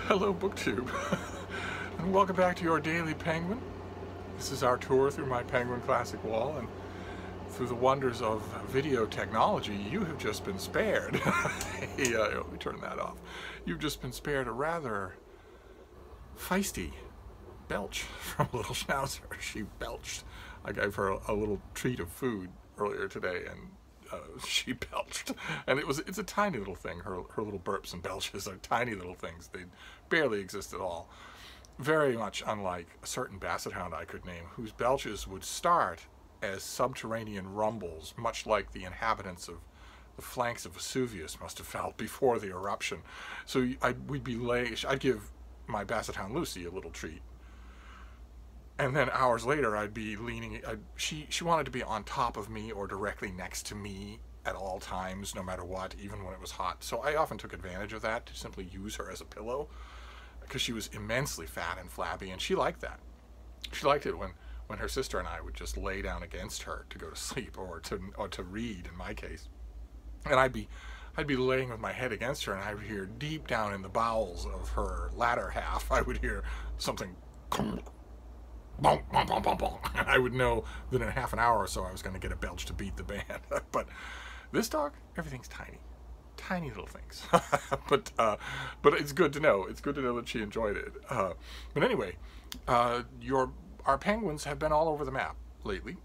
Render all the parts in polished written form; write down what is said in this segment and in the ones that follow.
Hello BookTube, and welcome back to your Daily Penguin. This is our tour through my Penguin Classic wall, and through the wonders of video technology, you have just been spared. Let me turn that off. You've just been spared a rather feisty belch from Little Schnauzer. She belched. I gave her a little treat of food earlier today, and she belched, and it's a tiny little thing. Her little burps and belches are tiny little things. They barely exist at all. Very much unlike a certain basset hound I could name, whose belches would start as subterranean rumbles, much like the inhabitants of the flanks of Vesuvius must have felt before the eruption. So I'd give my basset hound Lucy a little treat, and then hours later, I'd be leaning. She wanted to be on top of me or directly next to me at all times, no matter what, even when it was hot. So I often took advantage of that to simply use her as a pillow, because she was immensely fat and flabby, and she liked that. She liked it when her sister and I would just lay down against her to go to sleep or to read, in my case. And I'd be laying with my head against her, and I would hear deep down in the bowels of her latter half, I would hear something. Bonk, bonk, bonk, bonk, bonk. And I would know that in half an hour or so I was going to get a belch to beat the band. But this dog, everything's tiny. Tiny little things. but it's good to know. It's good to know that she enjoyed it. But anyway, our penguins have been all over the map lately,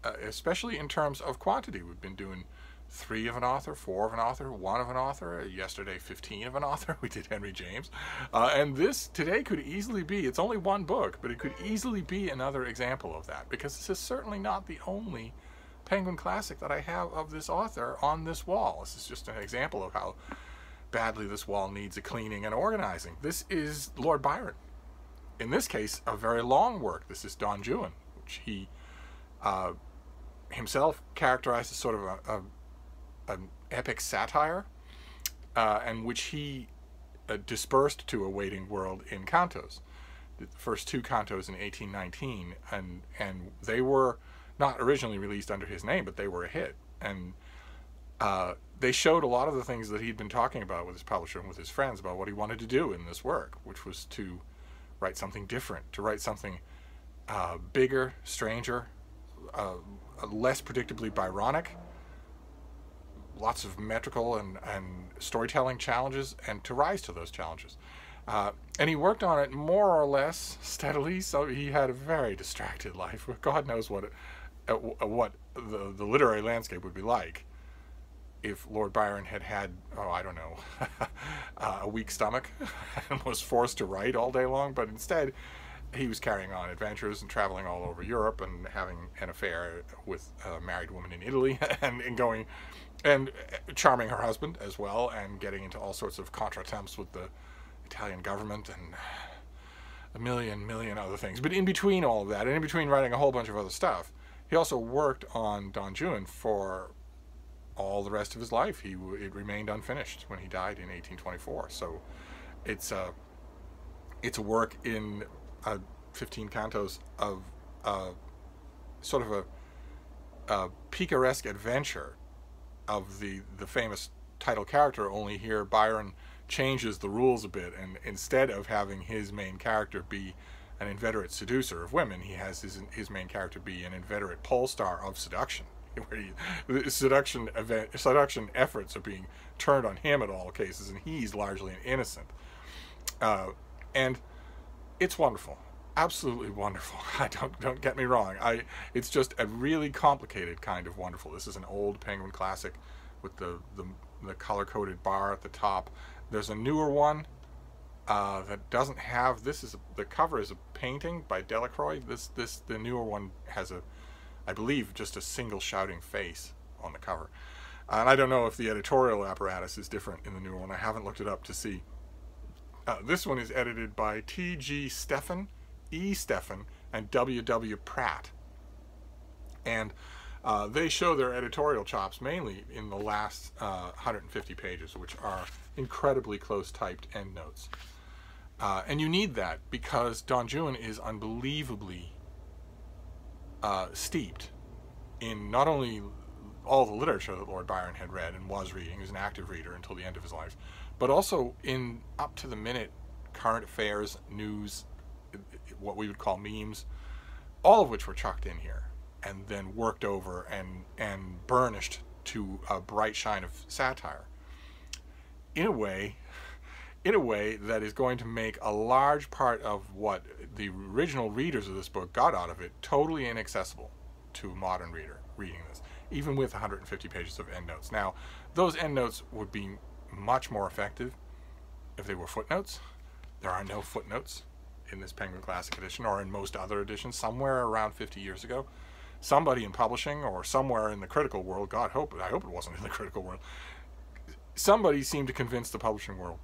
especially in terms of quantity. We've been doing 3 of an author, 4 of an author, 1 of an author, yesterday 15 of an author. We did Henry James. And this today could easily be, it's only 1 book, but it could easily be another example of that, because this is certainly not the only Penguin Classic that I have of this author on this wall. This is just an example of how badly this wall needs a cleaning and organizing. This is Lord Byron. In this case, a very long work. This is Don Juan, which he himself characterized as sort of an epic satire, and which he dispersed to a waiting world in cantos. The first 2 cantos in 1819, and they were not originally released under his name, but they were a hit. And they showed a lot of the things that he'd been talking about with his publisher and with his friends about what he wanted to do in this work, which was to write something different, to write something bigger, stranger, less predictably Byronic, lots of metrical and storytelling challenges, and to rise to those challenges. And he worked on it more or less steadily, so he had a very distracted life. God knows what the literary landscape would be like if Lord Byron had, oh, I don't know, a weak stomach and was forced to write all day long. But instead, he was carrying on adventures and traveling all over Europe and having an affair with a married woman in Italy and going and charming her husband as well, and getting into all sorts of contretemps with the Italian government and a million other things. But in between all of that, and in between writing a whole bunch of other stuff, he also worked on Don Juan for all the rest of his life. It remained unfinished when he died in 1824. So it's a work in 15 cantos of sort of a picaresque adventure of the famous title character, only here Byron changes the rules a bit, and instead of having his main character be an inveterate seducer of women, he has his main character be an inveterate pole star of seduction, where seduction efforts are being turned on him in all cases, and he's largely an innocent. And it's wonderful. Absolutely wonderful. Don't get me wrong. It's just a really complicated kind of wonderful. This is an old Penguin Classic with the color-coded bar at the top. There's a newer one that doesn't have. The cover is a painting by Delacroix. The newer one has I believe, just a single shouting face on the cover. And I don't know if the editorial apparatus is different in the newer one. I haven't looked it up to see. This one is edited by T.G. Stephan, E. Stephan, and W.W. Pratt. And they show their editorial chops mainly in the last 150 pages, which are incredibly close typed endnotes. And you need that, because Don Juan is unbelievably steeped in not only all the literature that Lord Byron had read and was reading, he was an active reader until the end of his life, but also in up-to-the-minute current affairs, news, what we would call memes, all of which were chucked in here and then worked over and burnished to a bright shine of satire in a way that is going to make a large part of what the original readers of this book got out of it totally inaccessible to a modern reader reading this, even with 150 pages of endnotes. Now, those endnotes would be much more effective if they were footnotes. There are no footnotes in this Penguin Classic Edition or in most other editions. Somewhere around 50 years ago, somebody in publishing or somewhere in the critical world, I hope it wasn't in the critical world, somebody seemed to convince the publishing world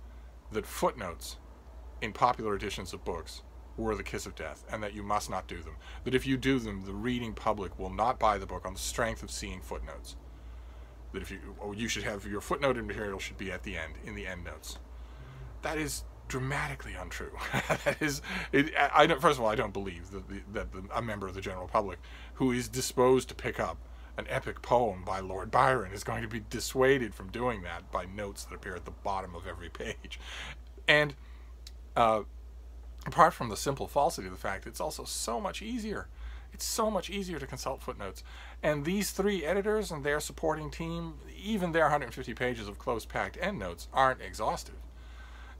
that footnotes in popular editions of books were the kiss of death, and that you must not do them. That if you do them, the reading public will not buy the book on the strength of seeing footnotes. That if you should have your footnote material should be at the end, in the endnotes. That is dramatically untrue. First of all, I don't believe that a member of the general public who is disposed to pick up an epic poem by Lord Byron is going to be dissuaded from doing that by notes that appear at the bottom of every page. And apart from the simple falsity of the fact, it's also so much easier. It's so much easier to consult footnotes. And these three editors and their supporting team, even their 150 pages of close-packed endnotes, aren't exhaustive.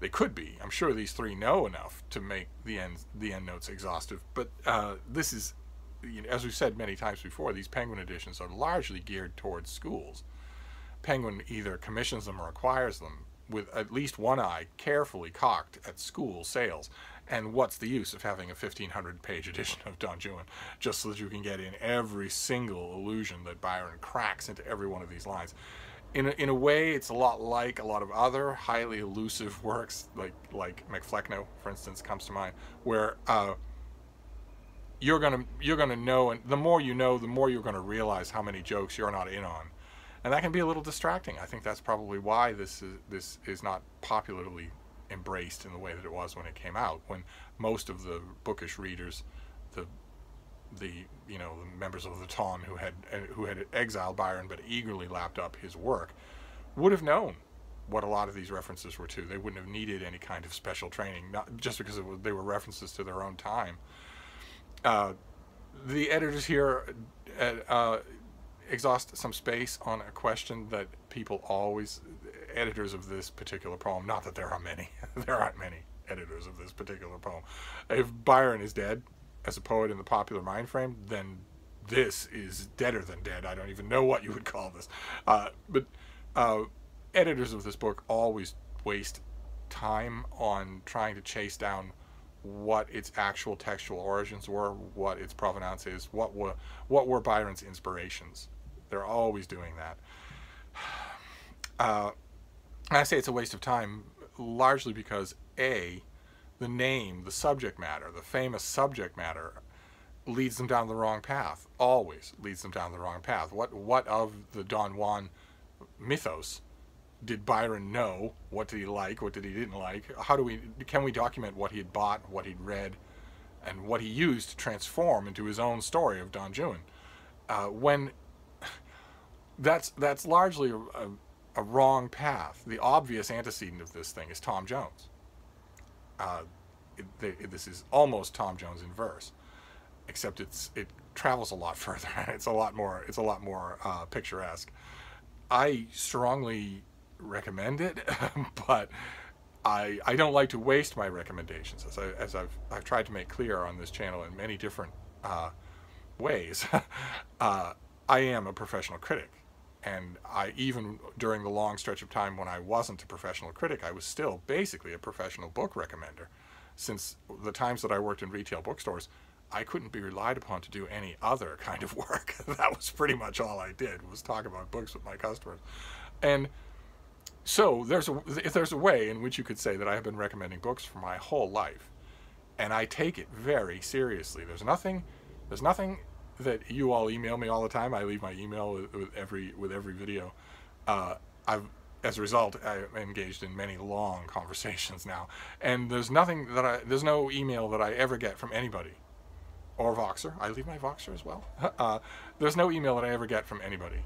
They could be. I'm sure these three know enough to make the endnotes exhaustive. But this is, as we've said many times before, these Penguin editions are largely geared towards schools. Penguin either commissions them or acquires them with at least one eye carefully cocked at school sales. And what's the use of having a 1,500-page edition of Don Juan just so that you can get in every single allusion that Byron cracks into every one of these lines? In a way, it's a lot like a lot of other highly elusive works, like McFlecknoe, for instance, comes to mind, where you're gonna know, and the more you know, the more you're gonna realize how many jokes you're not in on, and that can be a little distracting. I think that's probably why this is not popularly embraced in the way that it was when it came out, when most of the bookish readers, the members of the Ton who had exiled Byron but eagerly lapped up his work, would have known what a lot of these references were to. They wouldn't have needed any kind of special training, not just because they were references to their own time. The editors here exhaust some space on a question that people always, editors of this particular poem, not that there are many, there aren't many editors of this particular poem. If Byron is dead as a poet in the popular mind frame, then this is deader than dead. I don't even know what you would call this. But editors of this book always waste time on trying to chase down what its actual textual origins were, what its provenance is, what were Byron's inspirations. They're always doing that. I say it's a waste of time largely because the name, the subject matter, the famous subject matter, leads them down the wrong path. Always leads them down the wrong path. What of the Don Juan mythos did Byron know? What did he like? What did he didn't like? Can we document what he had bought, what he'd read, and what he used to transform into his own story of Don Juan? When that's largely a wrong path. The obvious antecedent of this thing is Tom Jones. This is almost Tom Jones in verse, except it travels a lot further. It's a lot more picturesque. I strongly recommend it, but I don't like to waste my recommendations, as I've tried to make clear on this channel in many different ways. I am a professional critic. And even during the long stretch of time when I wasn't a professional critic, I was still basically a professional book recommender. Since the times that I worked in retail bookstores, I couldn't be relied upon to do any other kind of work. That was pretty much all I did, was talk about books with my customers. And so if there's a way in which you could say that I have been recommending books for my whole life, and I take it very seriously. There's nothing that you all email me all the time. I leave my email with every video. As a result, I'm engaged in many long conversations now, and there's no email that I ever get from anybody, or Voxer. I leave my Voxer as well. There's no email that I ever get from anybody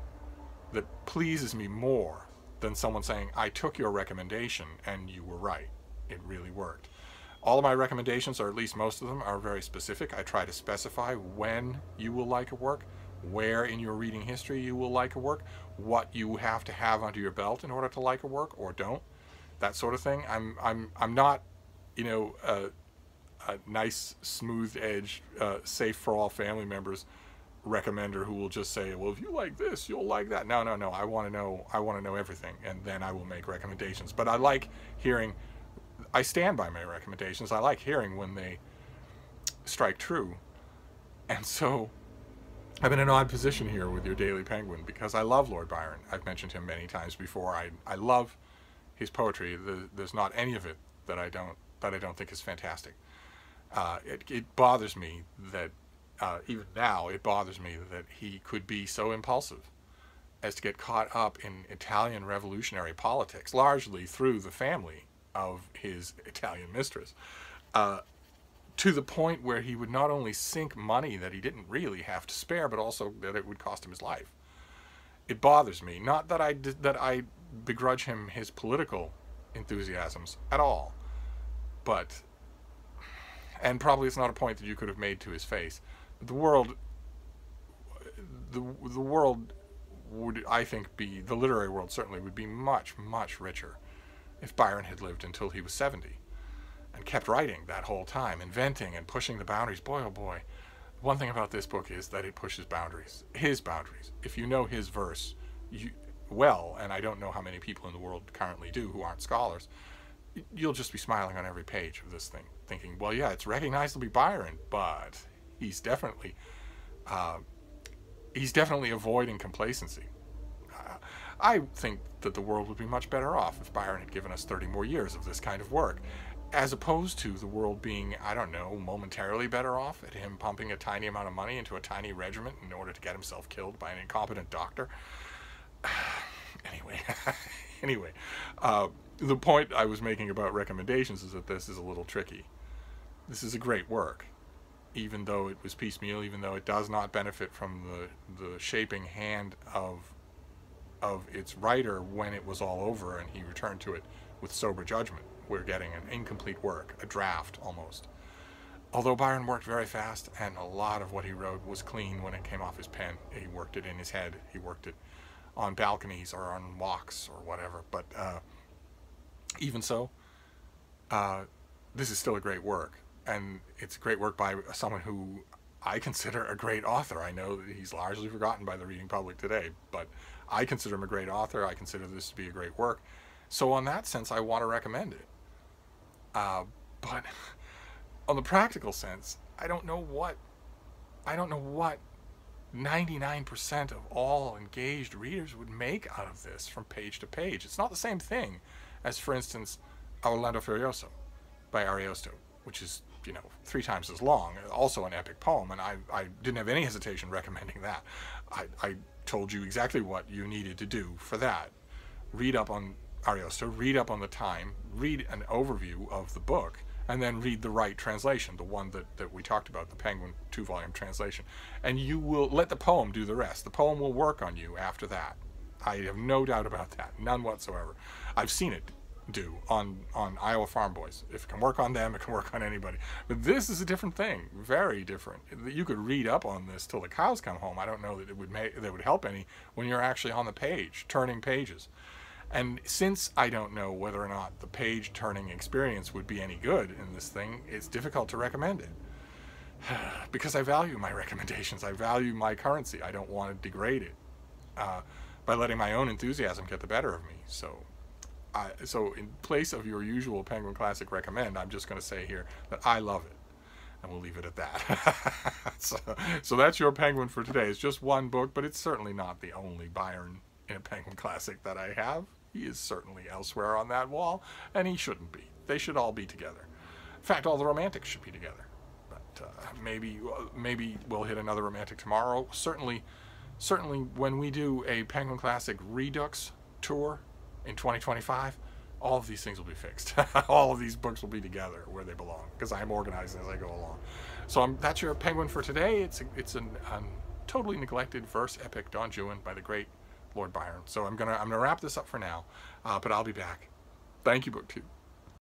that pleases me more than someone saying, "I took your recommendation and you were right. It really worked." All of my recommendations, or at least most of them, are very specific. I try to specify when you will like a work, where in your reading history you will like a work, what you have to have under your belt in order to like a work or don't, that sort of thing. I'm not, you know, a nice, smooth edge, safe for all family members recommender who will just say, well, if you like this, you'll like that. No, no, no. I want to know everything, and then I will make recommendations. But I like hearing. I stand by my recommendations. I like hearing when they strike true. And so I'm in an odd position here with your Daily Penguin because I love Lord Byron. I've mentioned him many times before. I love his poetry. There's not any of it that I don't think is fantastic. It bothers me that even now it bothers me that he could be so impulsive as to get caught up in Italian revolutionary politics, largely through the family of his Italian mistress, to the point where he would not only sink money that he didn't really have to spare, but also that it would cost him his life. It bothers me. Not that I begrudge him his political enthusiasms at all, but, and probably it's not a point that you could have made to his face. The world would, I think, the literary world certainly would be much, much richer if Byron had lived until he was 70 and kept writing that whole time, inventing and pushing the boundaries. Boy, oh boy. One thing about this book is that it pushes boundaries, his boundaries. If you know his verse well, and I don't know how many people in the world currently do who aren't scholars, you'll just be smiling on every page of this thing, thinking, well, yeah, it's recognizably Byron, but he's definitely avoiding complacency. I think that the world would be much better off if Byron had given us 30 more years of this kind of work, as opposed to the world being, I don't know, momentarily better off at him pumping a tiny amount of money into a tiny regiment in order to get himself killed by an incompetent doctor. Anyway, the point I was making about recommendations is that this is a little tricky. This is a great work, even though it was piecemeal, even though it does not benefit from the shaping hand of its writer when it was all over and he returned to it with sober judgment. We're getting an incomplete work, a draft almost. Although Byron worked very fast, and a lot of what he wrote was clean when it came off his pen. He worked it in his head. He worked it on balconies or on walks or whatever. But even so, this is still a great work. And it's a great work by someone who I consider a great author. I know that he's largely forgotten by the reading public today, but I consider him a great author. I consider this to be a great work. So on that sense, I want to recommend it. But on the practical sense, I don't know what 99% of all engaged readers would make out of this from page to page. It's not the same thing as, for instance, Orlando Furioso by Ariosto, which is, 3 times as long, also an epic poem, and I didn't have any hesitation recommending that. I told you exactly what you needed to do for that. Read up on Ariosto, read up on the time, read an overview of the book, and then read the right translation, the one that we talked about, the Penguin 2-volume translation. And you will let the poem do the rest. The poem will work on you after that. I have no doubt about that, none whatsoever. I've seen it do on Iowa Farm Boys. If it can work on them, it can work on anybody. But this is a different thing, very different. You could read up on this till the cows come home. I don't know that it would help any when you're actually on the page, turning pages. And since I don't know whether or not the page-turning experience would be any good in this thing, it's difficult to recommend it. Because I value my recommendations. I value my currency. I don't want to degrade it by letting my own enthusiasm get the better of me. So in place of your usual Penguin Classic recommend, I'm just going to say here that I love it. And we'll leave it at that. So that's your Penguin for today. It's just one book, but it's certainly not the only Byron in a Penguin Classic that I have. He is certainly elsewhere on that wall, and he shouldn't be. They should all be together. In fact, all the romantics should be together. But maybe we'll hit another romantic tomorrow. Certainly when we do a Penguin Classic Redux tour in 2025, all of these things will be fixed. All of these books will be together where they belong, because I'm organizing as I go along. So that's your Penguin for today. It's a totally neglected verse epic, Don Juan, by the great Lord Byron. So I'm gonna wrap this up for now, but I'll be back. Thank you, BookTube.